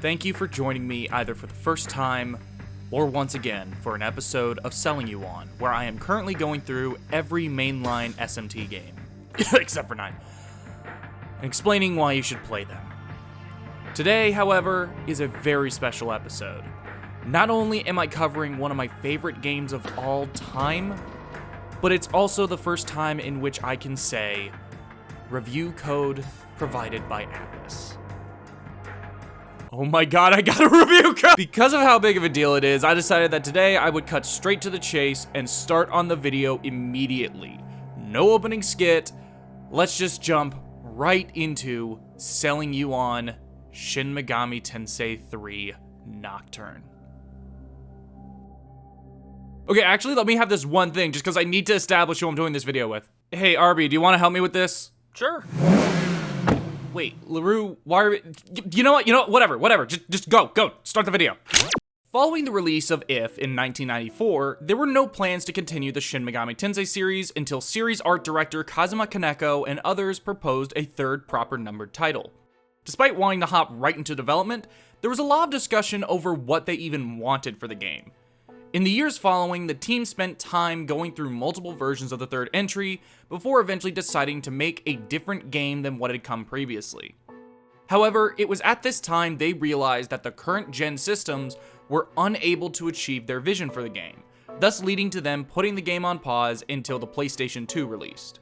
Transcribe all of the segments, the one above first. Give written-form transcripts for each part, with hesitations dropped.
Thank you for joining me either for the first time or once again for an episode of Selling You On, where I am currently going through every mainline SMT game, except for 9, and explaining why you should play them. Today, however, is a very special episode. Not only am I covering one of my favorite games of all time, but it's also the first time in which I can say, review code provided by Atlas. Oh my god, I got a review code! Because of how big of a deal it is, I decided that today I would cut straight to the chase and start on the video immediately. No opening skit, let's just jump right into Selling You On Shin Megami Tensei 3 Nocturne. Okay, actually, let me have this one thing, just because I need to establish who I'm doing this video with. Hey, Arby, do you want to help me with this? Sure. Wait, Larrue, why are we... You know what, whatever, just go, start the video. Following the release of If in 1994, there were no plans to continue the Shin Megami Tensei series until series art director Kazuma Kaneko and others proposed a third proper numbered title. Despite wanting to hop right into development, there was a lot of discussion over what they even wanted for the game. In the years following, the team spent time going through multiple versions of the third entry before eventually deciding to make a different game than what had come previously. However, it was at this time they realized that the current gen systems were unable to achieve their vision for the game, thus leading to them putting the game on pause until the PlayStation 2 released.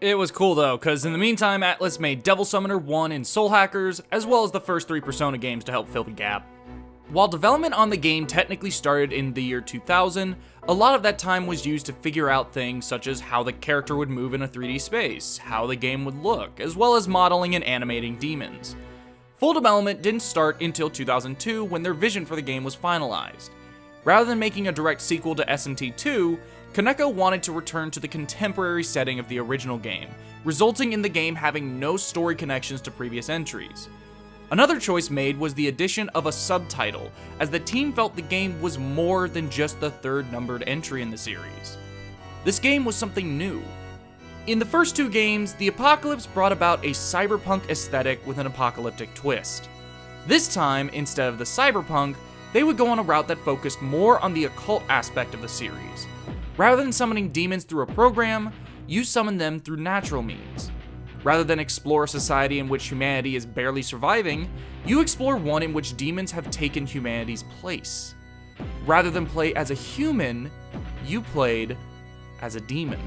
It was cool though, because in the meantime, Atlas made Devil Summoner 1 and Soul Hackers, as well as the first 3 Persona games to help fill the gap. While development on the game technically started in the year 2000, a lot of that time was used to figure out things such as how the character would move in a 3D space, how the game would look, as well as modeling and animating demons. Full development didn't start until 2002 when their vision for the game was finalized. Rather than making a direct sequel to SMT2, Kaneko wanted to return to the contemporary setting of the original game, resulting in the game having no story connections to previous entries. Another choice made was the addition of a subtitle, as the team felt the game was more than just the third numbered entry in the series. This game was something new. In the first 2 games, the apocalypse brought about a cyberpunk aesthetic with an apocalyptic twist. This time, instead of the cyberpunk, they would go on a route that focused more on the occult aspect of the series. Rather than summoning demons through a program, you summon them through natural means. Rather than explore a society in which humanity is barely surviving, you explore one in which demons have taken humanity's place. Rather than play as a human, you played as a demon.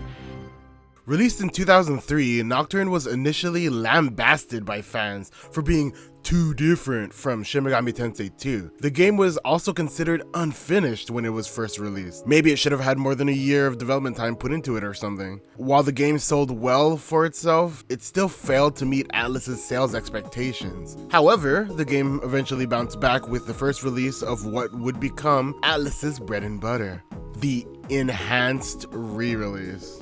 Released in 2003, Nocturne was initially lambasted by fans for being too different from Shin Megami Tensei 2. The game was also considered unfinished when it was first released. Maybe it should have had more than a year of development time put into it or something. While the game sold well for itself, it still failed to meet Atlas's sales expectations. However, the game eventually bounced back with the first release of what would become Atlas's bread and butter, the enhanced re-release.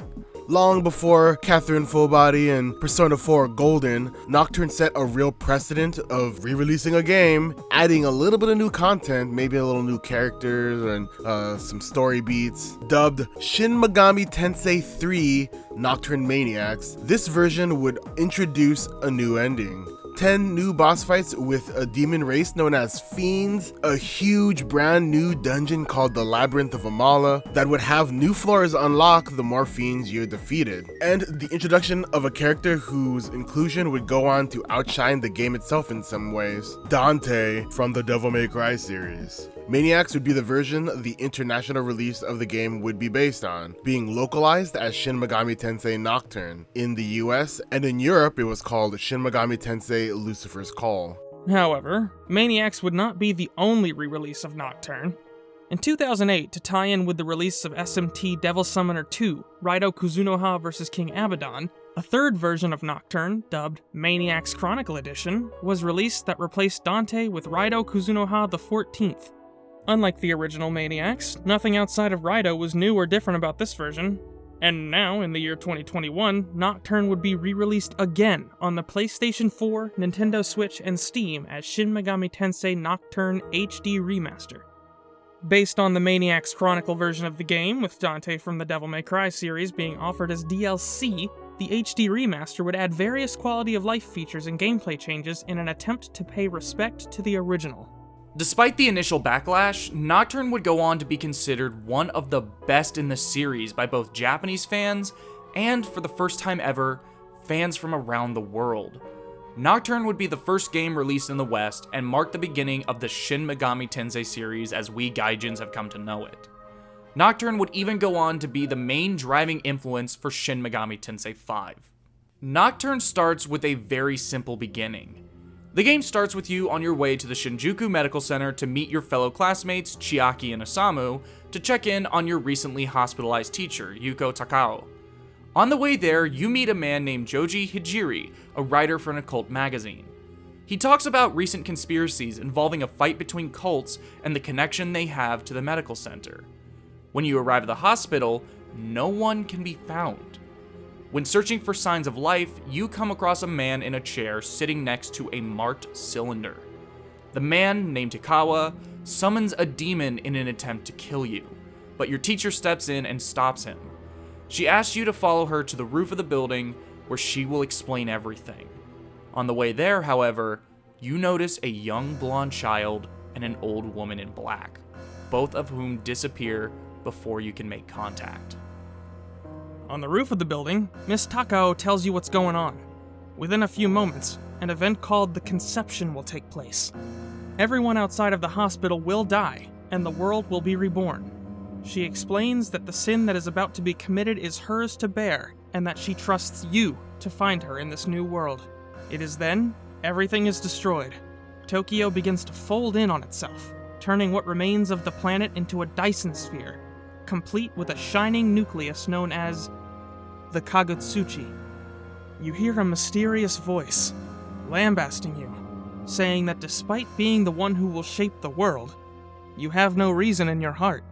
Long before Catherine Fullbody and Persona 4 Golden, Nocturne set a real precedent of re-releasing a game, adding a little bit of new content, maybe a little new characters and some story beats. Dubbed Shin Megami Tensei 3 Nocturne Maniacs, this version would introduce a new ending. 10 new boss fights with a demon race known as Fiends, a huge brand new dungeon called the Labyrinth of Amala that would have new floors unlock the more Fiends you defeated, and the introduction of a character whose inclusion would go on to outshine the game itself in some ways, Dante from the Devil May Cry series. Maniacs would be the version the international release of the game would be based on, being localized as Shin Megami Tensei Nocturne in the US, and in Europe it was called Shin Megami Tensei Lucifer's Call. However, Maniacs would not be the only re-release of Nocturne. In 2008, to tie in with the release of SMT Devil Summoner 2, Raido Kuzunoha vs. King Abaddon, a third version of Nocturne, dubbed Maniacs Chronicle Edition, was released that replaced Dante with Raido Kuzunoha the 14th. Unlike the original Maniacs, nothing outside of Raido was new or different about this version. And now, in the year 2021, Nocturne would be re-released again on the PlayStation 4, Nintendo Switch, and Steam as Shin Megami Tensei Nocturne HD Remaster. Based on the Maniacs Chronicle version of the game, with Dante from the Devil May Cry series being offered as DLC, The HD remaster would add various quality of life features and gameplay changes in an attempt to pay respect to the original. Despite the initial backlash, Nocturne would go on to be considered one of the best in the series by both Japanese fans and, for the first time ever, fans from around the world. Nocturne would be the first game released in the West and mark the beginning of the Shin Megami Tensei series as we gaijins have come to know it. Nocturne would even go on to be the main driving influence for Shin Megami Tensei 5. Nocturne starts with a very simple beginning. The game starts with you on your way to the Shinjuku Medical Center to meet your fellow classmates Chiaki and Osamu to check in on your recently hospitalized teacher, Yuko Takao. On the way there, you meet a man named Joji Hijiri, a writer for an occult magazine. He talks about recent conspiracies involving a fight between cults and the connection they have to the medical center. When you arrive at the hospital, no one can be found. When searching for signs of life, you come across a man in a chair sitting next to a marked cylinder. The man, named Takawa, summons a demon in an attempt to kill you, but your teacher steps in and stops him. She asks you to follow her to the roof of the building, where she will explain everything. On the way there, however, you notice a young blonde child and an old woman in black, both of whom disappear before you can make contact. On the roof of the building, Miss Takao tells you what's going on. Within a few moments, an event called the Conception will take place. Everyone outside of the hospital will die, and the world will be reborn. She explains that the sin that is about to be committed is hers to bear, and that she trusts you to find her in this new world. It is then, everything is destroyed. Tokyo begins to fold in on itself, turning what remains of the planet into a Dyson sphere, complete with a shining nucleus known as the Kagutsuchi. You hear a mysterious voice, lambasting you, saying that despite being the one who will shape the world, you have no reason in your heart.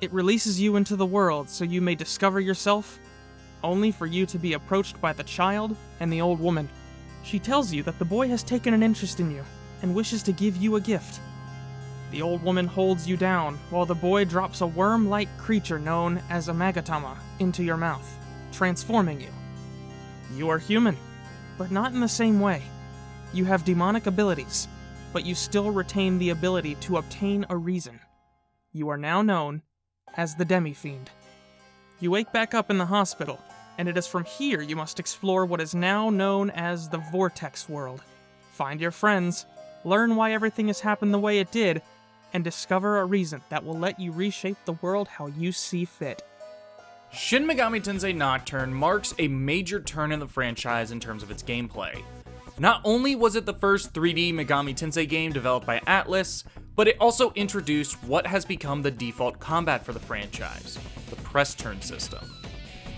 It releases you into the world so you may discover yourself, only for you to be approached by the child and the old woman. She tells you that the boy has taken an interest in you and wishes to give you a gift. The old woman holds you down while the boy drops a worm-like creature known as a Magatama into your mouth, transforming you. You are human, but not in the same way. You have demonic abilities, but you still retain the ability to obtain a reason. You are now known as the Demi-Fiend. You wake back up in the hospital, and it is from here you must explore what is now known as the Vortex World. Find your friends, learn why everything has happened the way it did, and discover a reason that will let you reshape the world how you see fit. Shin Megami Tensei Nocturne marks a major turn in the franchise in terms of its gameplay. Not only was it the first 3D Megami Tensei game developed by Atlus, but it also introduced what has become the default combat for the franchise, the press turn system.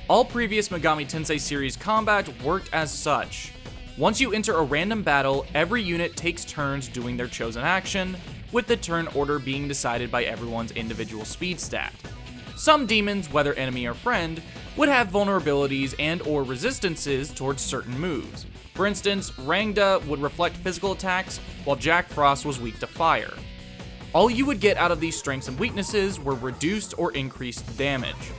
All previous Megami Tensei series combat worked as such. Once you enter a random battle, every unit takes turns doing their chosen action, with the turn order being decided by everyone's individual speed stat. Some demons, whether enemy or friend, would have vulnerabilities and or resistances towards certain moves. For instance, Rangda would reflect physical attacks, while Jack Frost was weak to fire. All you would get out of these strengths and weaknesses were reduced or increased damage.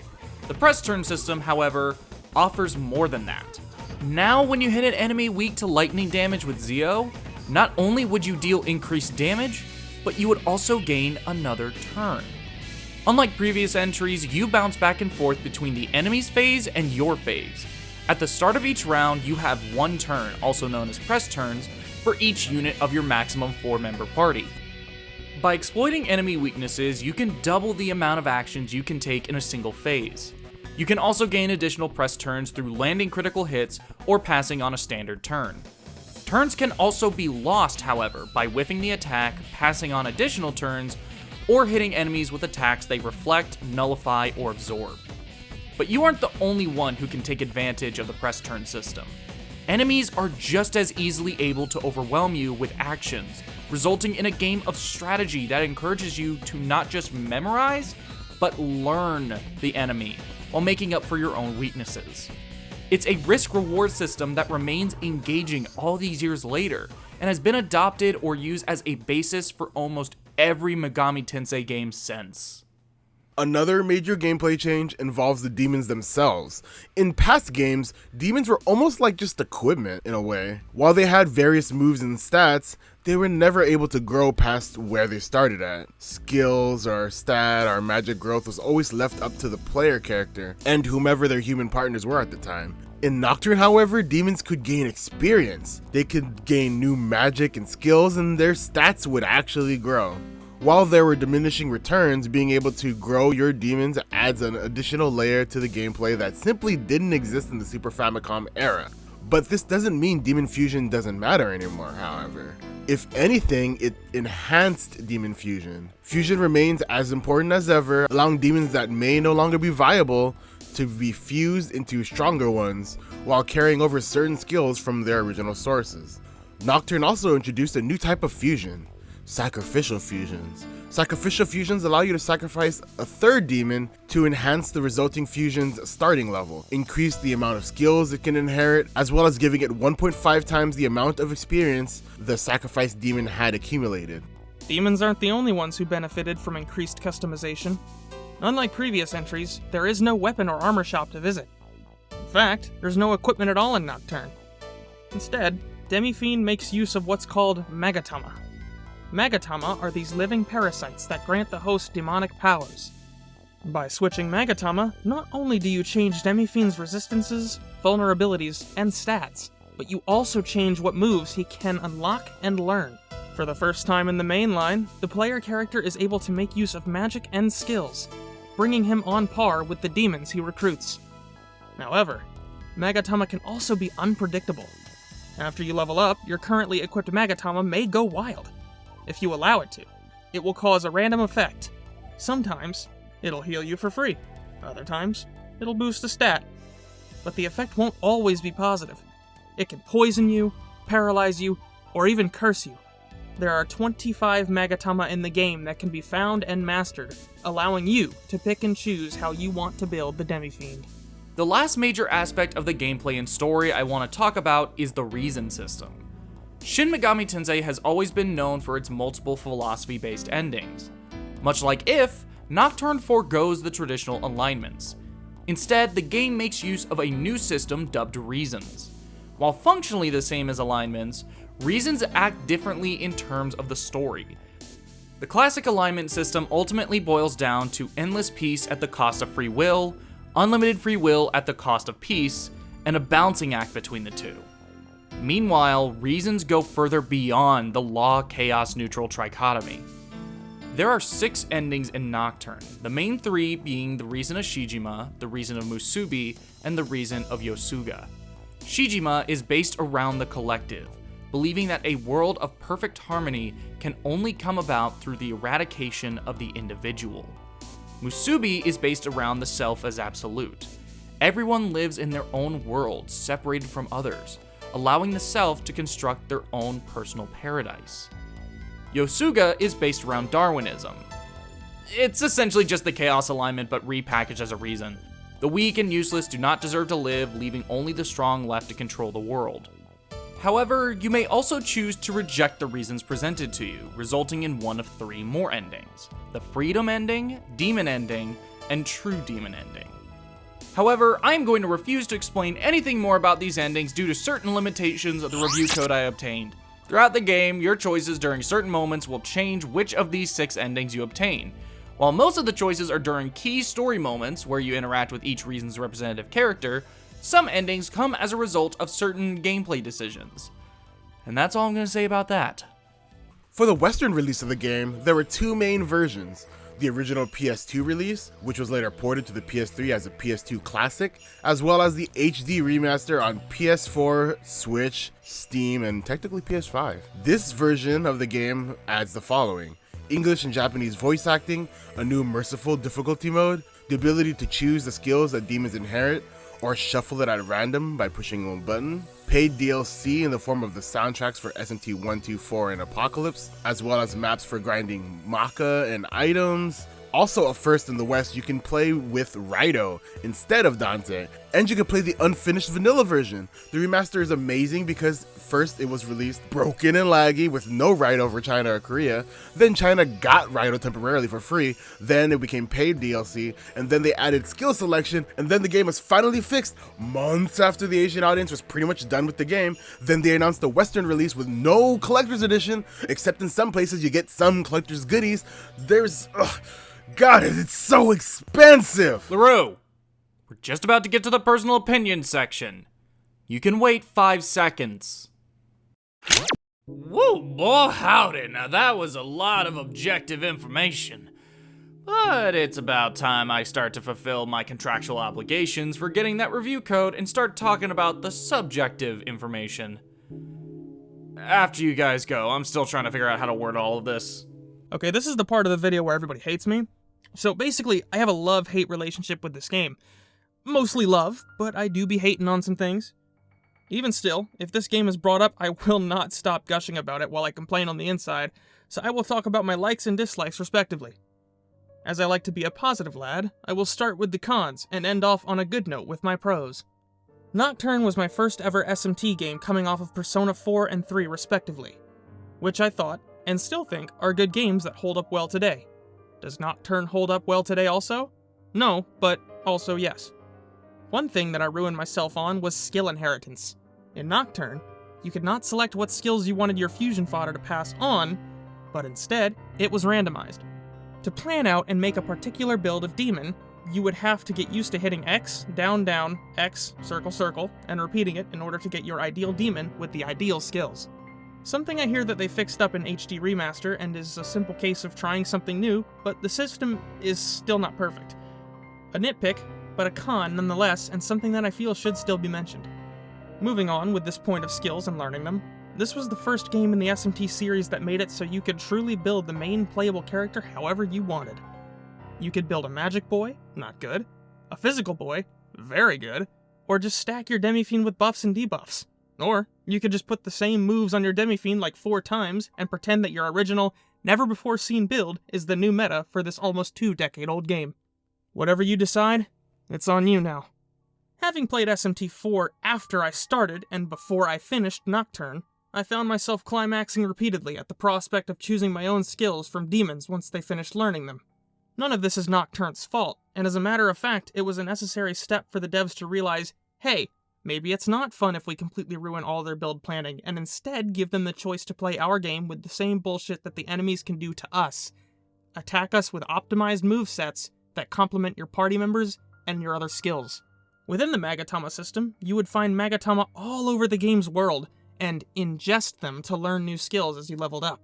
The press turn system, however, offers more than that. Now when you hit an enemy weak to lightning damage with Zio, not only would you deal increased damage, but you would also gain another turn. Unlike previous entries, you bounce back and forth between the enemy's phase and your phase. At the start of each round, you have one turn, also known as press turns, for each unit of your maximum 4-member party. By exploiting enemy weaknesses, you can double the amount of actions you can take in a single phase. You can also gain additional press turns through landing critical hits or passing on a standard turn. Turns can also be lost, however, by whiffing the attack, passing on additional turns, or hitting enemies with attacks they reflect, nullify, or absorb. But you aren't the only one who can take advantage of the press turn system. Enemies are just as easily able to overwhelm you with actions, resulting in a game of strategy that encourages you to not just memorize, but learn the enemy, while making up for your own weaknesses. It's a risk-reward system that remains engaging all these years later, and has been adopted or used as a basis for almost every Megami Tensei game since. Another major gameplay change involves the demons themselves. In past games, demons were almost like just equipment in a way. While they had various moves and stats, they were never able to grow past where they started at. Skills or stat or magic growth was always left up to the player character and whomever their human partners were at the time. In Nocturne, however, demons could gain experience. They could gain new magic and skills, and their stats would actually grow. While there were diminishing returns, being able to grow your demons adds an additional layer to the gameplay that simply didn't exist in the Super Famicom era. But this doesn't mean demon fusion doesn't matter anymore, however. If anything, it enhanced demon fusion. Fusion remains as important as ever, allowing demons that may no longer be viable to be fused into stronger ones, while carrying over certain skills from their original sources. Nocturne also introduced a new type of fusion: sacrificial fusions. Sacrificial fusions allow you to sacrifice a third demon to enhance the resulting fusion's starting level, increase the amount of skills it can inherit, as well as giving it 1.5 times the amount of experience the sacrificed demon had accumulated. Demons aren't the only ones who benefited from increased customization. Unlike previous entries, there is no weapon or armor shop to visit. In fact, there's no equipment at all in Nocturne. Instead, Demi-Fiend makes use of what's called Magatama. Magatama are these living parasites that grant the host demonic powers. By switching Magatama, not only do you change Demi-Fiend's resistances, vulnerabilities, and stats, but you also change what moves he can unlock and learn. For the first time in the main line, the player character is able to make use of magic and skills, bringing him on par with the demons he recruits. However, Magatama can also be unpredictable. After you level up, your currently equipped Magatama may go wild. If you allow it to, it will cause a random effect. Sometimes, it'll heal you for free. Other times, it'll boost a stat. But the effect won't always be positive. It can poison you, paralyze you, or even curse you. There are 25 Magatama in the game that can be found and mastered, allowing you to pick and choose how you want to build the Demi-Fiend. The last major aspect of the gameplay and story I want to talk about is the reason system. Shin Megami Tensei has always been known for its multiple philosophy-based endings. Much like If, Nocturne forgoes the traditional alignments. Instead, the game makes use of a new system dubbed Reasons. While functionally the same as alignments, Reasons act differently in terms of the story. The classic alignment system ultimately boils down to endless peace at the cost of free will, unlimited free will at the cost of peace, and a balancing act between the two. Meanwhile, Reasons go further beyond the law-chaos neutral trichotomy. There are 6 endings in Nocturne, the main 3 being the Reason of Shijima, the Reason of Musubi, and the Reason of Yosuga. Shijima is based around the collective, believing that a world of perfect harmony can only come about through the eradication of the individual. Musubi is based around the self as absolute. Everyone lives in their own world, separated from others, allowing the self to construct their own personal paradise. Yosuga is based around Darwinism. It's essentially just the chaos alignment but repackaged as a reason. The weak and useless do not deserve to live, leaving only the strong left to control the world. However, you may also choose to reject the reasons presented to you, resulting in one of 3 more endings: the freedom ending, demon ending, and true demon ending. However, I am going to refuse to explain anything more about these endings due to certain limitations of the review code I obtained. Throughout the game, your choices during certain moments will change which of these 6 endings you obtain. While most of the choices are during key story moments where you interact with each reason's representative character, some endings come as a result of certain gameplay decisions. And that's all I'm going to say about that. For the Western release of the game, there were 2 main versions. The original PS2 release, which was later ported to the PS3 as a PS2 Classic, as well as the HD remaster on PS4, Switch, Steam, and technically PS5. This version of the game adds the following: English and Japanese voice acting, a new merciful difficulty mode, the ability to choose the skills that demons inherit, or shuffle it at random by pushing one button, paid DLC in the form of the soundtracks for SMT 124 and Apocalypse, as well as maps for grinding Macca and items, Also a first in the West, you can play with Raido instead of Dante, and you can play the unfinished vanilla version. The remaster is amazing because first it was released broken and laggy with no Raido for China or Korea, then China got Raido temporarily for free, then it became paid DLC, and then they added skill selection, and then the game was finally fixed months after the Asian audience was pretty much done with the game. Then they announced a Western release with no collector's edition, except in some places you get some collector's goodies. God, it's so expensive! Larrue, we're just about to get to the personal opinion section. You can wait 5 seconds. Whoa, boy, howdy. Now that was a lot of objective information. But it's about time I start to fulfill my contractual obligations for getting that review code and start talking about the subjective information. After you guys go, I'm still trying to figure out how to word all of this. Okay, this is the part of the video where everybody hates me. So basically, I have a love-hate relationship with this game. Mostly love, but I do be hating on some things. Even still, if this game is brought up, I will not stop gushing about it while I complain on the inside, so I will talk about my likes and dislikes respectively. As I like to be a positive lad, I will start with the cons and end off on a good note with my pros. Nocturne was my first ever SMT game coming off of Persona 4 and 3 respectively, which I thought, and still think, are good games that hold up well today. Does Nocturne hold up well today also? No, but also yes. One thing that I ruined myself on was skill inheritance. In Nocturne, you could not select what skills you wanted your fusion fodder to pass on, but instead, it was randomized. To plan out and make a particular build of demon, you would have to get used to hitting X, down, down, X, circle, circle, and repeating it in order to get your ideal demon with the ideal skills. Something I hear that they fixed up in HD Remaster and is a simple case of trying something new, but the system is still not perfect. A nitpick, but a con nonetheless, and something that I feel should still be mentioned. Moving on with this point of skills and learning them, this was the first game in the SMT series that made it so you could truly build the main playable character however you wanted. You could build a magic boy, not good, a physical boy, very good, or just stack your Demi-Fiend with buffs and debuffs. Or, you could just put the same moves on your Demi-Fiend like 4 times and pretend that your original, never-before-seen build is the new meta for this almost 2-decade-old game. Whatever you decide, it's on you now. Having played SMT4 after I started and before I finished Nocturne, I found myself climaxing repeatedly at the prospect of choosing my own skills from demons once they finished learning them. None of this is Nocturne's fault, and as a matter of fact, it was a necessary step for the devs to realize, hey, maybe it's not fun if we completely ruin all their build planning, and instead give them the choice to play our game with the same bullshit that the enemies can do to us. Attack us with optimized movesets that complement your party members and your other skills. Within the Magatama system, you would find Magatama all over the game's world, and ingest them to learn new skills as you leveled up.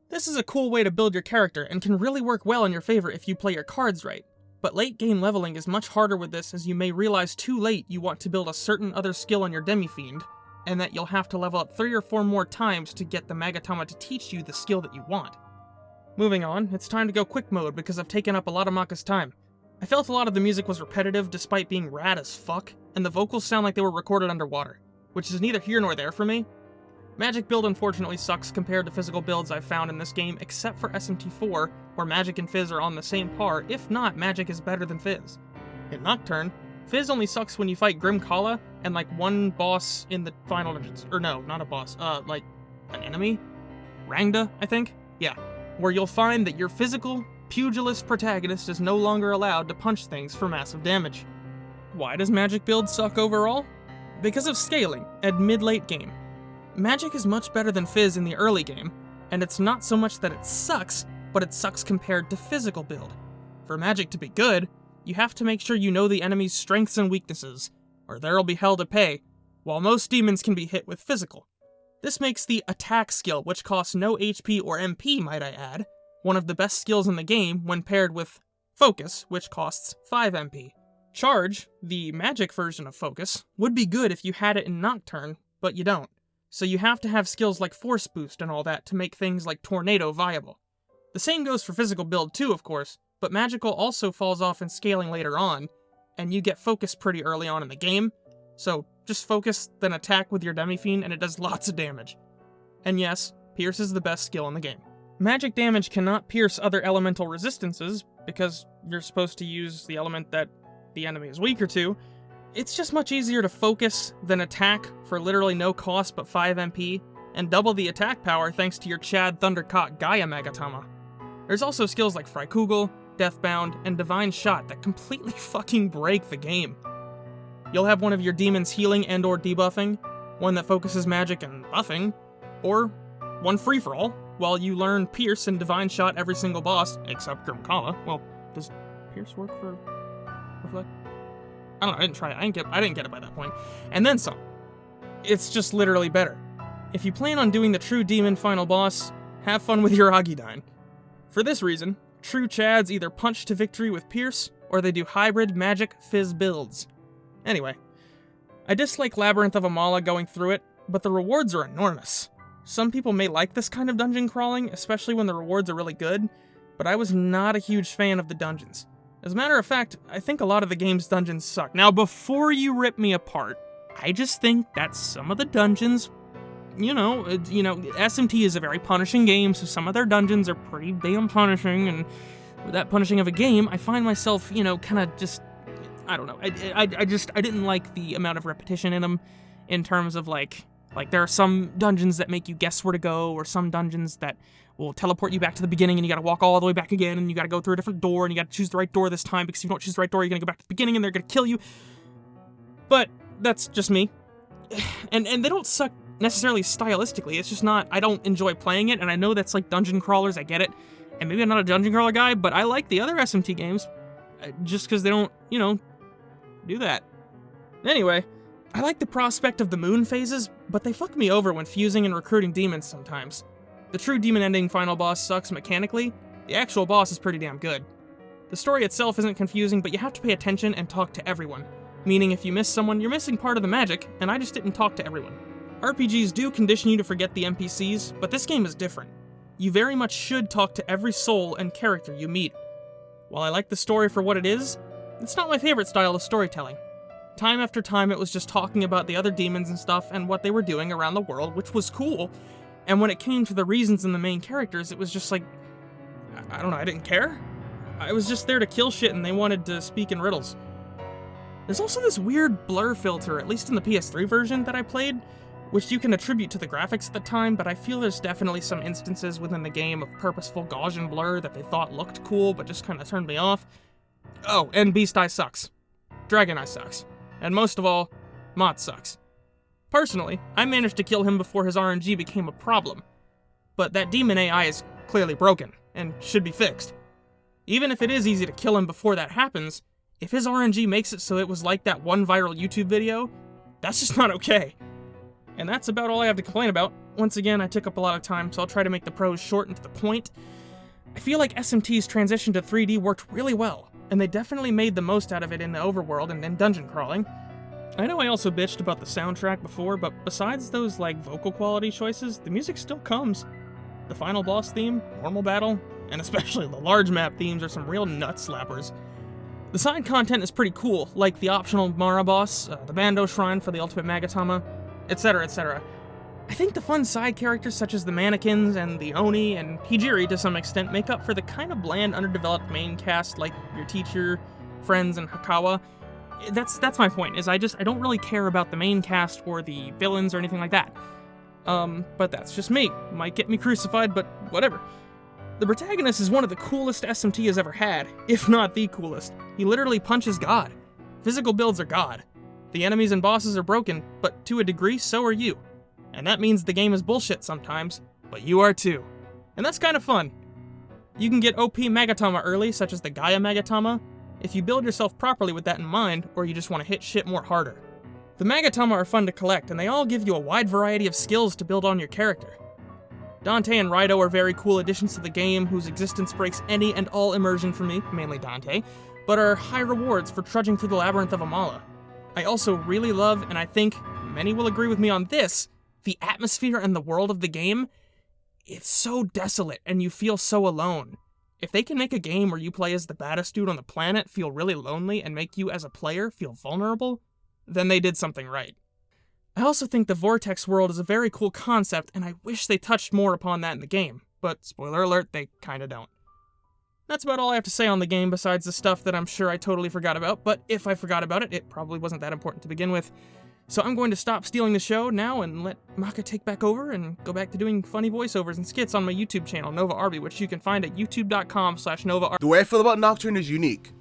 This is a cool way to build your character, and can really work well in your favor if you play your cards right. But late game leveling is much harder with this, as you may realize too late you want to build a certain other skill on your Demi-Fiend, and that you'll have to level up 3 or 4 more times to get the Magatama to teach you the skill that you want. Moving on, it's time to go quick mode because I've taken up a lot of Macca's time. I felt a lot of the music was repetitive despite being rad as fuck, and the vocals sound like they were recorded underwater, which is neither here nor there for me. Magic build unfortunately sucks compared to physical builds I've found in this game, except for SMT4, where Magic and Fizz are on the same par, if not, Magic is better than Fizz. In Nocturne, Fizz only sucks when you fight Grim Kala and like one boss in the final dungeons. Or no, not a boss, like an enemy? Rangda, I think? Yeah, where you'll find that your physical, pugilist protagonist is no longer allowed to punch things for massive damage. Why does Magic build suck overall? Because of scaling at mid-late game. Magic is much better than Fizz in the early game, and it's not so much that it sucks, but it sucks compared to physical build. For Magic to be good, you have to make sure you know the enemy's strengths and weaknesses, or there'll be hell to pay, while most demons can be hit with physical. This makes the attack skill, which costs no HP or MP, might I add, one of the best skills in the game when paired with Focus, which costs 5 MP. Charge, the Magic version of Focus, would be good if you had it in Nocturne, but you don't. So you have to have skills like Force Boost and all that to make things like Tornado viable. The same goes for physical build too, of course, but Magical also falls off in scaling later on, and you get Focus pretty early on in the game, so just Focus, then attack with your Demi-Fiend and it does lots of damage. And yes, Pierce is the best skill in the game. Magic damage cannot pierce other elemental resistances, because you're supposed to use the element that the enemy is weaker to, it's just much easier to focus than attack for literally no cost but 5 MP, and double the attack power thanks to your Chad Thundercock Gaia Magatama. There's also skills like Freikugel, Deathbound, and Divine Shot that completely fucking break the game. You'll have one of your demons healing and or debuffing, one that focuses magic and buffing, or one free-for-all, while you learn Pierce and Divine Shot every single boss, except Grimkala. Well, does Pierce work for Reflect? I don't know, I didn't try it. I didn't get it by that point. And then some. It's just literally better. If you plan on doing the true demon final boss, have fun with your Agidine. For this reason, true Chads either punch to victory with Pierce, or they do hybrid magic fizz builds. Anyway, I dislike Labyrinth of Amala going through it, but the rewards are enormous. Some people may like this kind of dungeon crawling, especially when the rewards are really good, but I was not a huge fan of the dungeons. As a matter of fact, I think a lot of the game's dungeons suck. Now, before you rip me apart, I just think that some of the dungeons, SMT is a very punishing game, so some of their dungeons are pretty damn punishing, and with that punishing of a game, I find myself, kind of just, I don't know, I didn't like the amount of repetition in them, in terms of, like, there are some dungeons that make you guess where to go, or some dungeons that will teleport you back to the beginning, and you gotta walk all the way back again, and you gotta go through a different door, and you gotta choose the right door this time, because if you don't choose the right door, you're gonna go back to the beginning, and they're gonna kill you. But that's just me. And they don't suck necessarily stylistically, it's just not, I don't enjoy playing it, and I know that's like dungeon crawlers, I get it, and maybe I'm not a dungeon crawler guy, but I like the other SMT games, just because they don't, do that. Anyway, I like the prospect of the moon phases, but they fuck me over when fusing and recruiting demons sometimes. The true demon ending final boss sucks mechanically, the actual boss is pretty damn good. The story itself isn't confusing, but you have to pay attention and talk to everyone. Meaning if you miss someone, you're missing part of the magic, and I just didn't talk to everyone. RPGs do condition you to forget the NPCs, but this game is different. You very much should talk to every soul and character you meet. While I like the story for what it is, it's not my favorite style of storytelling. Time after time it was just talking about the other demons and stuff and what they were doing around the world, which was cool, and when it came to the reasons and the main characters, it was just like, I don't know, I didn't care. I was just there to kill shit and they wanted to speak in riddles. There's also this weird blur filter, at least in the PS3 version that I played, which you can attribute to the graphics at the time, but I feel there's definitely some instances within the game of purposeful Gaussian blur that they thought looked cool, but just kind of turned me off. Oh, and Beast Eye sucks. Dragon Eye sucks. And most of all, Mott sucks. Personally, I managed to kill him before his RNG became a problem, but that demon AI is clearly broken, and should be fixed. Even if it is easy to kill him before that happens, if his RNG makes it so it was like that one viral YouTube video, that's just not okay. And that's about all I have to complain about. Once again, I took up a lot of time, so I'll try to make the pros short and to the point. I feel like SMT's transition to 3D worked really well, and they definitely made the most out of it in the overworld and in dungeon crawling. I know I also bitched about the soundtrack before, but besides those, vocal quality choices, the music still comes. The final boss theme, normal battle, and especially the large map themes are some real nut slappers. The side content is pretty cool, like the optional Mara boss, the Bando Shrine for the Ultimate Magatama, etc., etc. I think the fun side characters such as the mannequins and the Oni and Hijiri to some extent make up for the kind of bland, underdeveloped main cast like your teacher, friends, and Hakawa. That's my point, is I don't really care about the main cast or the villains or anything like that. But that's just me. Might get me crucified, but whatever. The protagonist is one of the coolest SMT has ever had, if not the coolest. He literally punches God. Physical builds are God. The enemies and bosses are broken, but to a degree, so are you. And that means the game is bullshit sometimes, but you are too. And that's kind of fun. You can get OP Magatama early, such as the Gaia Magatama, if you build yourself properly with that in mind, or you just want to hit shit more harder. The Magatama are fun to collect, and they all give you a wide variety of skills to build on your character. Dante and Raido are very cool additions to the game, whose existence breaks any and all immersion for me, mainly Dante, but are high rewards for trudging through the Labyrinth of Amala. I also really love, and I think many will agree with me on this, the atmosphere and the world of the game. It's so desolate, and you feel so alone. If they can make a game where you play as the baddest dude on the planet feel really lonely and make you as a player feel vulnerable, then they did something right. I also think the Vortex world is a very cool concept, and I wish they touched more upon that in the game, but spoiler alert, they kinda don't. That's about all I have to say on the game besides the stuff that I'm sure I totally forgot about, but if I forgot about it, it probably wasn't that important to begin with. So I'm going to stop stealing the show now and let Macca take back over and go back to doing funny voiceovers and skits on my YouTube channel, Nova Arby, which you can find at youtube.com/NovaArby. The way I feel about Nocturne is unique,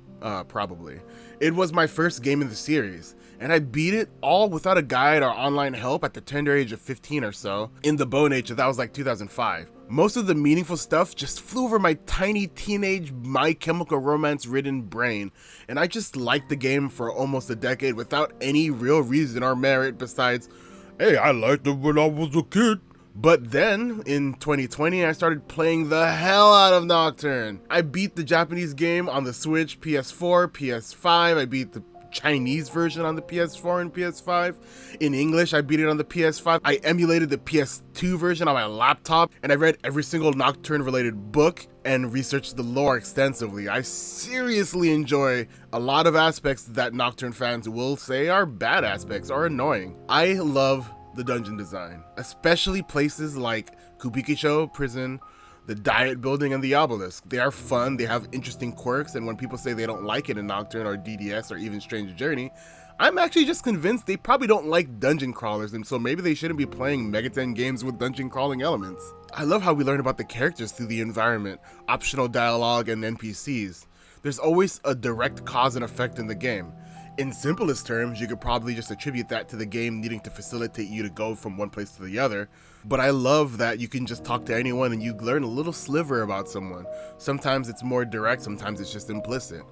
probably. It was my first game in the series, and I beat it all without a guide or online help at the tender age of 15 or so, in the Bone Age, that was like 2005. Most of the meaningful stuff just flew over my tiny teenage My Chemical Romance ridden brain, and I just liked the game for almost a decade without any real reason or merit besides, hey, I liked it when I was a kid. But then, in 2020, I started playing the hell out of Nocturne. I beat the Japanese game on the Switch, PS4, PS5. I beat the Chinese version on the PS4 and PS5. In English, I beat it on the PS5. I emulated the PS2 version on my laptop, and I read every single Nocturne-related book and researched the lore extensively. I seriously enjoy a lot of aspects that Nocturne fans will say are bad aspects or annoying. I love the dungeon design, especially places like Kubikisho Prison, the Diet Building, and the Obelisk. They are fun, they have interesting quirks, and when people say they don't like it in Nocturne or DDS or even Strange Journey, I'm actually just convinced they probably don't like dungeon crawlers, and so maybe they shouldn't be playing Megaten games with dungeon crawling elements. I love how we learn about the characters through the environment, optional dialogue, and NPCs. There's always a direct cause and effect in the game. In simplest terms, you could probably just attribute that to the game needing to facilitate you to go from one place to the other, but I love that you can just talk to anyone and you learn a little sliver about someone. Sometimes it's more direct, sometimes it's just implicit.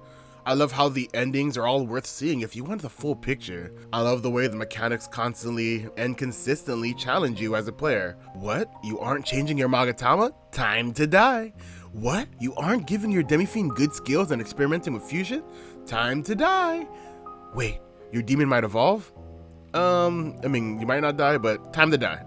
I love how the endings are all worth seeing if you want the full picture. I love the way the mechanics constantly and consistently challenge you as a player. What? You aren't changing your Magatama? Time to die. What? You aren't giving your Demi-Fiend good skills and experimenting with fusion? Time to die. Wait, your demon might evolve? I mean, you might not die, but time to die.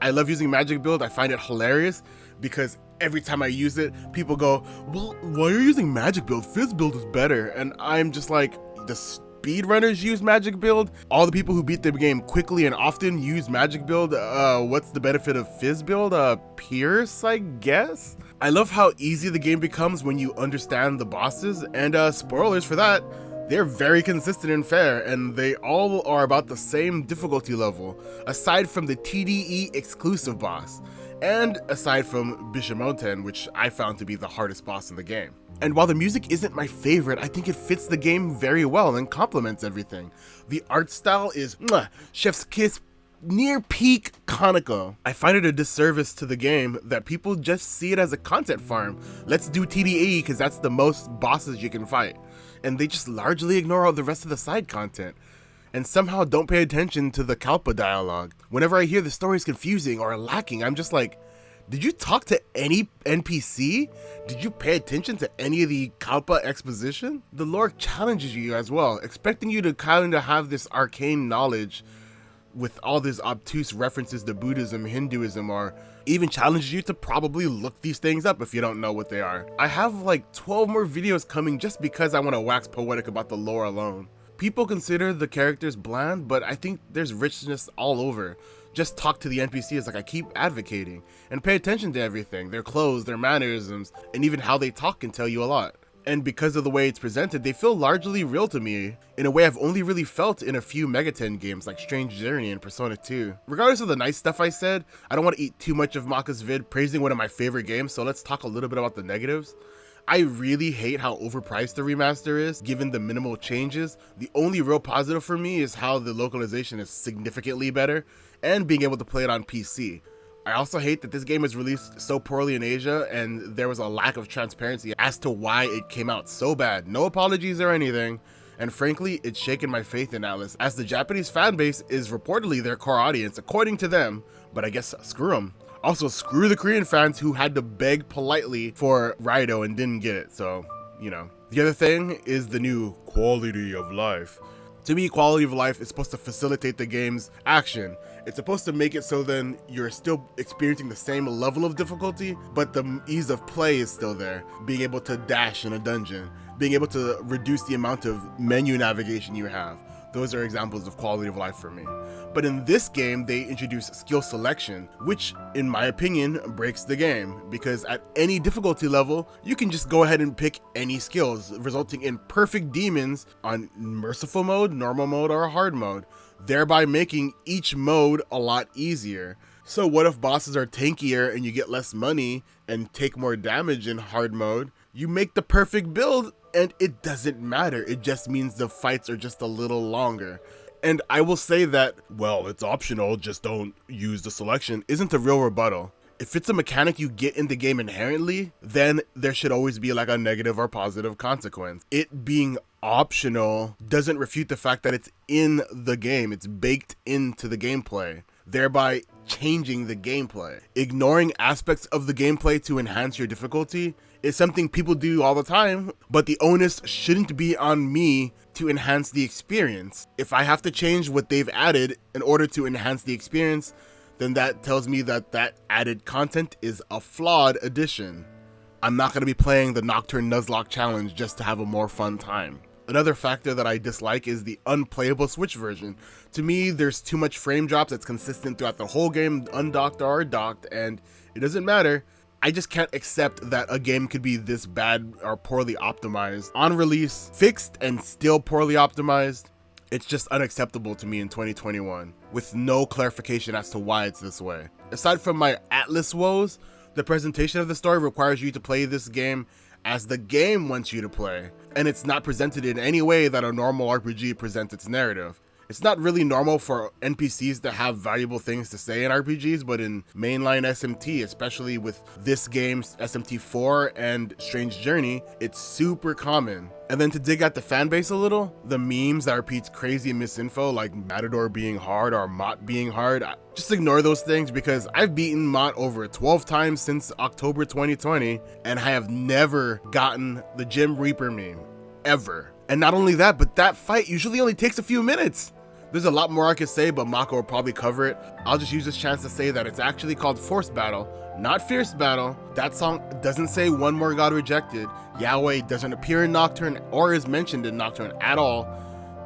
I love using Magic Build. I find it hilarious because every time I use it, people go, well, why are you using Magic Build? Fizz Build is better. And I'm just like, the speedrunners use Magic Build. All the people who beat the game quickly and often use Magic Build. What's the benefit of Fizz Build? Pierce, I guess? I love how easy the game becomes when you understand the bosses, and spoilers for that, they're very consistent and fair, and they all are about the same difficulty level, aside from the TDE exclusive boss, and aside from Bishamoten, which I found to be the hardest boss in the game. And while the music isn't my favorite, I think it fits the game very well and complements everything. The art style is chef's kiss, near peak Kaneko. I find it a disservice to the game that people just see it as a content farm. Let's do TDE because that's the most bosses you can fight. And they just largely ignore all the rest of the side content, and somehow don't pay attention to the Kalpa dialogue. Whenever I hear the story is confusing or lacking, I'm just like, did you talk to any NPC? Did you pay attention to any of the Kalpa exposition? The lore challenges you as well, expecting you to kind of have this arcane knowledge with all these obtuse references to Buddhism, Hinduism, or even challenges you to probably look these things up if you don't know what they are. I have like 12 more videos coming just because I want to wax poetic about the lore alone. People consider the characters bland, but I think there's richness all over. Just talk to the NPCs like I keep advocating, and pay attention to everything, their clothes, their mannerisms, and even how they talk can tell you a lot. And because of the way it's presented, they feel largely real to me, in a way I've only really felt in a few Megaten games like Strange Journey and Persona 2. Regardless of the nice stuff I said, I don't want to eat too much of Macca's vid praising one of my favorite games, so let's talk a little bit about the negatives. I really hate how overpriced the remaster is, given the minimal changes. The only real positive for me is how the localization is significantly better, and being able to play it on PC. I also hate that this game was released so poorly in Asia, and there was a lack of transparency as to why it came out so bad. No apologies or anything, and frankly, it's shaken my faith in Atlas, as the Japanese fanbase is reportedly their core audience, according to them, but I guess screw them. Also, screw the Korean fans who had to beg politely for Raido and didn't get it, so, you know. The other thing is the new quality of life. To me, quality of life is supposed to facilitate the game's action. It's supposed to make it so then you're still experiencing the same level of difficulty, but the ease of play is still there. Being able to dash in a dungeon, being able to reduce the amount of menu navigation you have, Those are examples of quality of life for me. But in this game, they introduce skill selection, which, in my opinion, breaks the game, because at any difficulty level, you can just go ahead and pick any skills, resulting in perfect demons on merciful mode, normal mode, or hard mode, thereby making each mode a lot easier. So what if bosses are tankier and you get less money and take more damage in hard mode? You make the perfect build and it doesn't matter. It just means the fights are just a little longer. And I will say that, well, it's optional, just don't use the selection, isn't a real rebuttal. If it's a mechanic you get in the game inherently, then there should always be like a negative or positive consequence. It being optional doesn't refute the fact that it's in the game, it's baked into the gameplay, thereby changing the gameplay. Ignoring aspects of the gameplay to enhance your difficulty is something people do all the time, but the onus shouldn't be on me to enhance the experience. If I have to change what they've added in order to enhance the experience, then that tells me that that added content is a flawed addition. I'm not going to be playing the Nocturne Nuzlocke challenge just to have a more fun time. Another factor that I dislike is the unplayable Switch version. To me, there's too much frame drops that's consistent throughout the whole game, undocked or docked, and it doesn't matter. I just can't accept that a game could be this bad or poorly optimized on release, fixed and still poorly optimized. It's just unacceptable to me in 2021, with no clarification as to why it's this way. Aside from my Atlas woes, the presentation of the story requires you to play this game as the game wants you to play, and it's not presented in any way that a normal RPG presents its narrative. It's not really normal for NPCs to have valuable things to say in RPGs, but in mainline SMT, especially with this game's SMT4 and Strange Journey, it's super common. And then to dig at the fan base a little, the memes that repeats crazy misinfo like Matador being hard or Mott being hard, just ignore those things, because I've beaten Mott over 12 times since October 2020, and I have never gotten the Jim Reaper meme, ever. And not only that, but that fight usually only takes a few minutes. There's a lot more I could say, but Macca will probably cover it. I'll just use this chance to say that it's actually called Force Battle, not Fierce Battle. That song doesn't say One More God Rejected. Yahweh doesn't appear in Nocturne or is mentioned in Nocturne at all.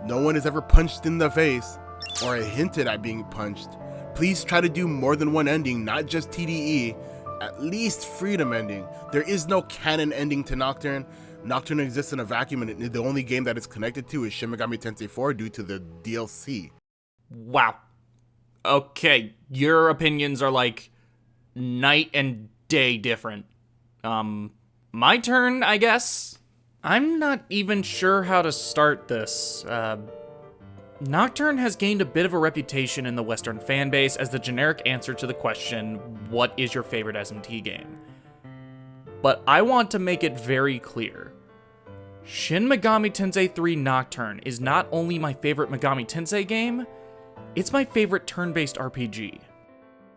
No one is ever punched in the face or hinted at being punched. Please try to do more than one ending, not just TDE, at least Freedom ending. There is no canon ending to Nocturne. Nocturne exists in a vacuum, and the only game that it's connected to is Shin Megami Tensei 4 due to the DLC. Wow. Okay, your opinions are like night and day different. My turn, I guess? I'm not even sure how to start this. Nocturne has gained a bit of a reputation in the Western fanbase as the generic answer to the question, what is your favorite SMT game? But I want to make it very clear. Shin Megami Tensei 3 Nocturne is not only my favorite Megami Tensei game, it's my favorite turn-based RPG.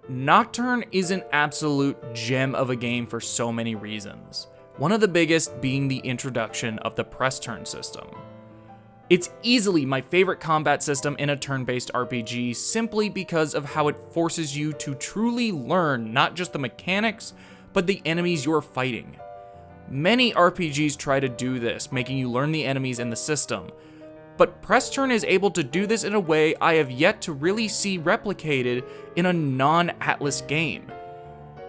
Nocturne is an absolute gem of a game for so many reasons, one of the biggest being the introduction of the press turn system. It's easily my favorite combat system in a turn-based RPG simply because of how it forces you to truly learn not just the mechanics, but the enemies you're fighting. Many RPGs try to do this, making you learn the enemies in the system, but Press Turn is able to do this in a way I have yet to really see replicated in a non-Atlas game.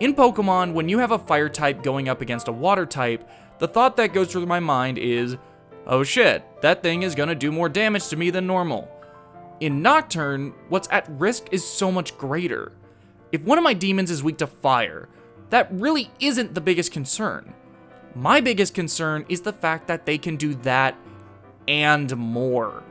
In Pokemon, when you have a fire type going up against a water type, the thought that goes through my mind is, oh shit, that thing is gonna do more damage to me than normal. In Nocturne, what's at risk is so much greater. If one of my demons is weak to fire, that really isn't the biggest concern. My biggest concern is the fact that they can do that and more.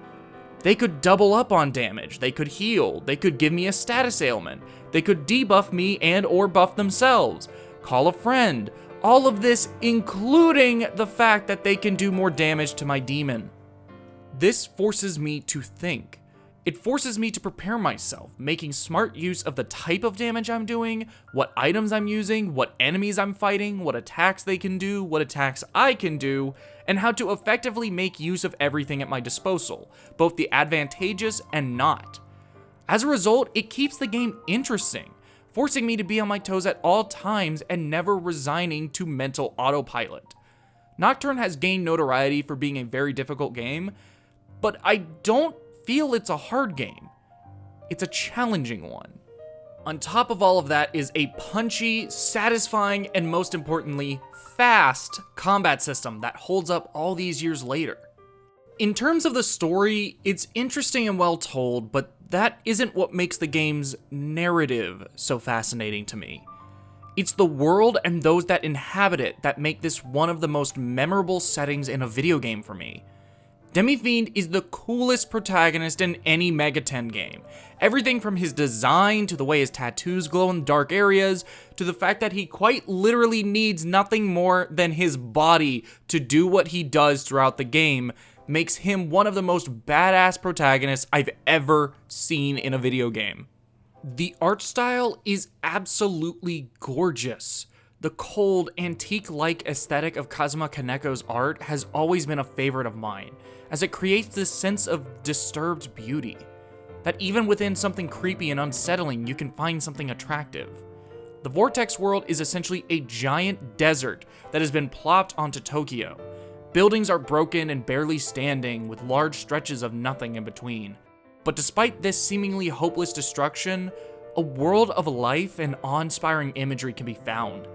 They could double up on damage, they could heal, they could give me a status ailment, they could debuff me and or buff themselves, call a friend, all of this including the fact that they can do more damage to my demon. This forces me to think. It forces me to prepare myself, making smart use of the type of damage I'm doing, what items I'm using, what enemies I'm fighting, what attacks they can do, what attacks I can do, and how to effectively make use of everything at my disposal, both the advantageous and not. As a result, it keeps the game interesting, forcing me to be on my toes at all times and never resigning to mental autopilot. Nocturne has gained notoriety for being a very difficult game, but I don't feel it's a hard game. It's a challenging one. On top of all of that is a punchy, satisfying, and most importantly, fast combat system that holds up all these years later. In terms of the story, it's interesting and well told, but that isn't what makes the game's narrative so fascinating to me. It's the world and those that inhabit it that make this one of the most memorable settings in a video game for me. Demi-Fiend is the coolest protagonist in any Mega 10 game. Everything from his design, to the way his tattoos glow in dark areas, to the fact that he quite literally needs nothing more than his body to do what he does throughout the game, makes him one of the most badass protagonists I've ever seen in a video game. The art style is absolutely gorgeous. The cold, antique-like aesthetic of Kazuma Kaneko's art has always been a favorite of mine, as it creates this sense of disturbed beauty, that even within something creepy and unsettling, you can find something attractive. The Vortex world is essentially a giant desert that has been plopped onto Tokyo. Buildings are broken and barely standing, with large stretches of nothing in between. But despite this seemingly hopeless destruction, a world of life and awe-inspiring imagery can be found.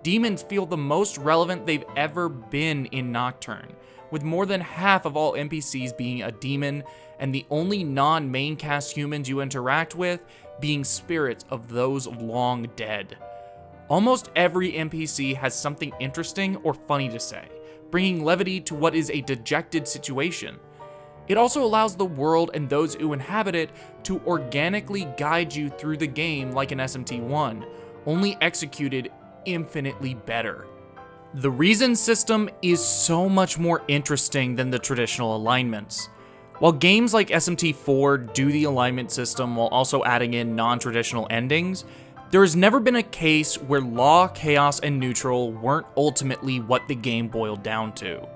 Demons feel the most relevant they've ever been in Nocturne, with more than half of all NPCs being a demon, and the only non-main cast humans you interact with being spirits of those long dead. Almost every NPC has something interesting or funny to say, bringing levity to what is a dejected situation. It also allows the world and those who inhabit it to organically guide you through the game like an SMT1, only executed infinitely better. The reason system is so much more interesting than the traditional alignments. While games like SMT4 do the alignment system while also adding in non-traditional endings, there has never been a case where law, chaos, and neutral weren't ultimately what the game boiled down to.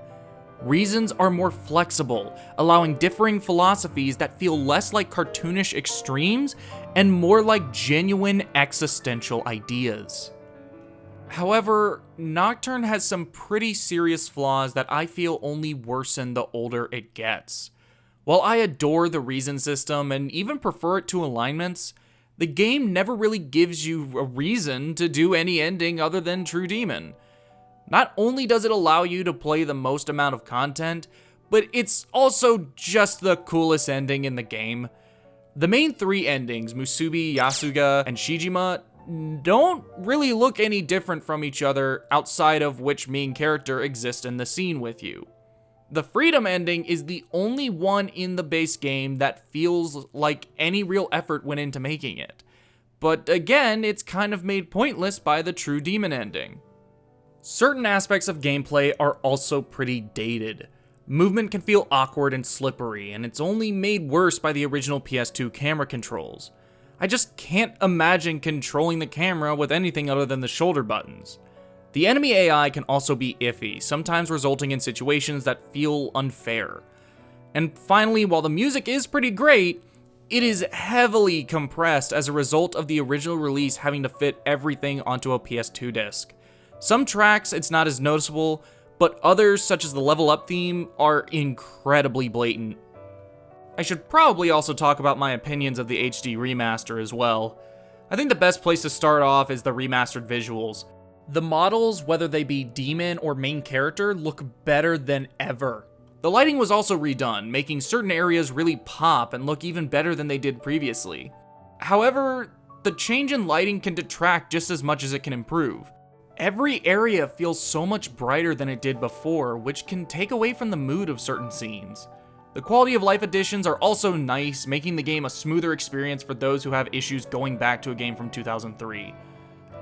Reasons are more flexible, allowing differing philosophies that feel less like cartoonish extremes and more like genuine existential ideas. However, Nocturne has some pretty serious flaws that I feel only worsen the older it gets. While I adore the reason system and even prefer it to alignments, the game never really gives you a reason to do any ending other than True Demon. Not only does it allow you to play the most amount of content, but it's also just the coolest ending in the game. The main three endings, Musubi, Yasuga, and Shijima, don't really look any different from each other outside of which main character exists in the scene with you. The Freedom ending is the only one in the base game that feels like any real effort went into making it. But again, it's kind of made pointless by the True Demon ending. Certain aspects of gameplay are also pretty dated. Movement can feel awkward and slippery, and it's only made worse by the original PS2 camera controls. I just can't imagine controlling the camera with anything other than the shoulder buttons. The enemy AI can also be iffy, sometimes resulting in situations that feel unfair. And finally, while the music is pretty great, it is heavily compressed as a result of the original release having to fit everything onto a PS2 disc. Some tracks it's not as noticeable, but others, such as the Level Up theme, are incredibly blatant. I should probably also talk about my opinions of the HD remaster as well. I think the best place to start off is the remastered visuals. The models, whether they be demon or main character, look better than ever. The lighting was also redone, making certain areas really pop and look even better than they did previously. However, the change in lighting can detract just as much as it can improve. Every area feels so much brighter than it did before, which can take away from the mood of certain scenes. The quality of life additions are also nice, making the game a smoother experience for those who have issues going back to a game from 2003.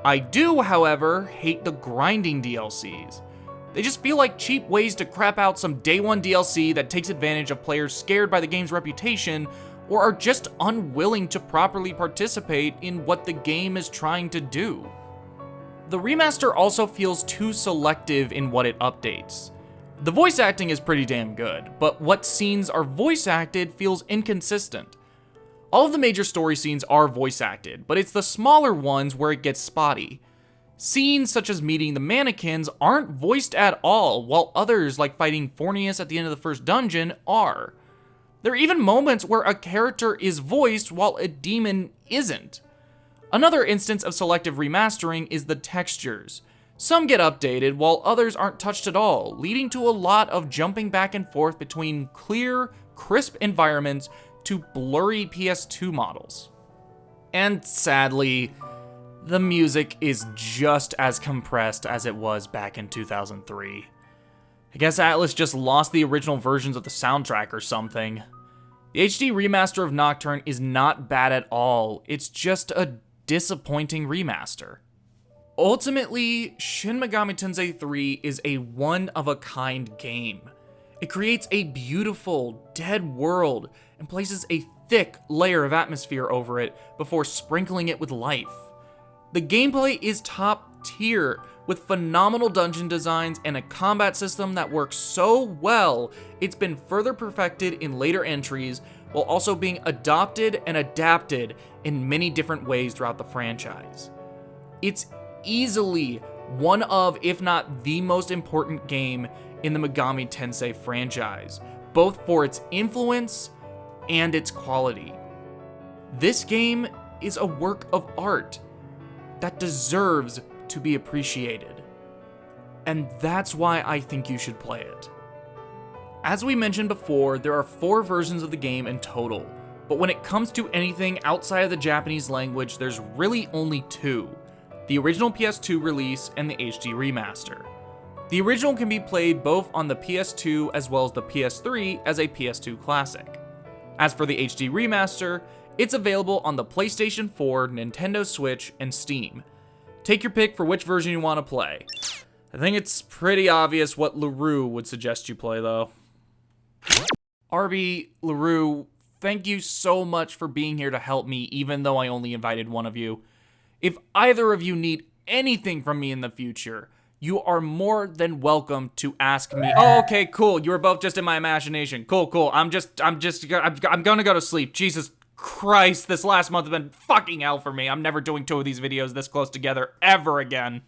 I do, however, hate the grinding DLCs. They just feel like cheap ways to crap out some day one DLC that takes advantage of players scared by the game's reputation or are just unwilling to properly participate in what the game is trying to do. The remaster also feels too selective in what it updates. The voice acting is pretty damn good, but what scenes are voice acted feels inconsistent. All of the major story scenes are voice acted, but it's the smaller ones where it gets spotty. Scenes such as meeting the mannequins aren't voiced at all, while others, like fighting Fornius at the end of the first dungeon, are. There are even moments where a character is voiced while a demon isn't. Another instance of selective remastering is the textures. Some get updated while others aren't touched at all, leading to a lot of jumping back and forth between clear, crisp environments to blurry PS2 models. And sadly, the music is just as compressed as it was back in 2003. I guess Atlus just lost the original versions of the soundtrack or something. The HD remaster of Nocturne is not bad at all, it's just a disappointing remaster. Ultimately, Shin Megami Tensei 3 is a one-of-a-kind game. It creates a beautiful, dead world and places a thick layer of atmosphere over it before sprinkling it with life. The gameplay is top tier, with phenomenal dungeon designs and a combat system that works so well, it's been further perfected in later entries, while also being adopted and adapted in many different ways throughout the franchise. It's easily one of, if not the most important game in the Megami Tensei franchise, both for its influence and its quality. This game is a work of art that deserves to be appreciated, and that's why I think you should play it. As we mentioned before, there are 4 versions of the game in total, but when it comes to anything outside of the Japanese language, there's really only 2, the original PS2 release and the HD remaster. The original can be played both on the PS2 as well as the PS3 as a PS2 classic. As for the HD remaster, it's available on the PlayStation 4, Nintendo Switch, and Steam. Take your pick for which version you want to play. I think it's pretty obvious what Larrue would suggest you play, though. Arby, Larrue, thank you so much for being here to help me, even though I only invited one of you. If either of you need anything from me in the future, you are more than welcome to ask me. Oh, okay, cool. You were both just in my imagination. Cool. I'm gonna go to sleep. Jesus Christ, this last month has been fucking hell for me. I'm never doing 2 of these videos this close together ever again.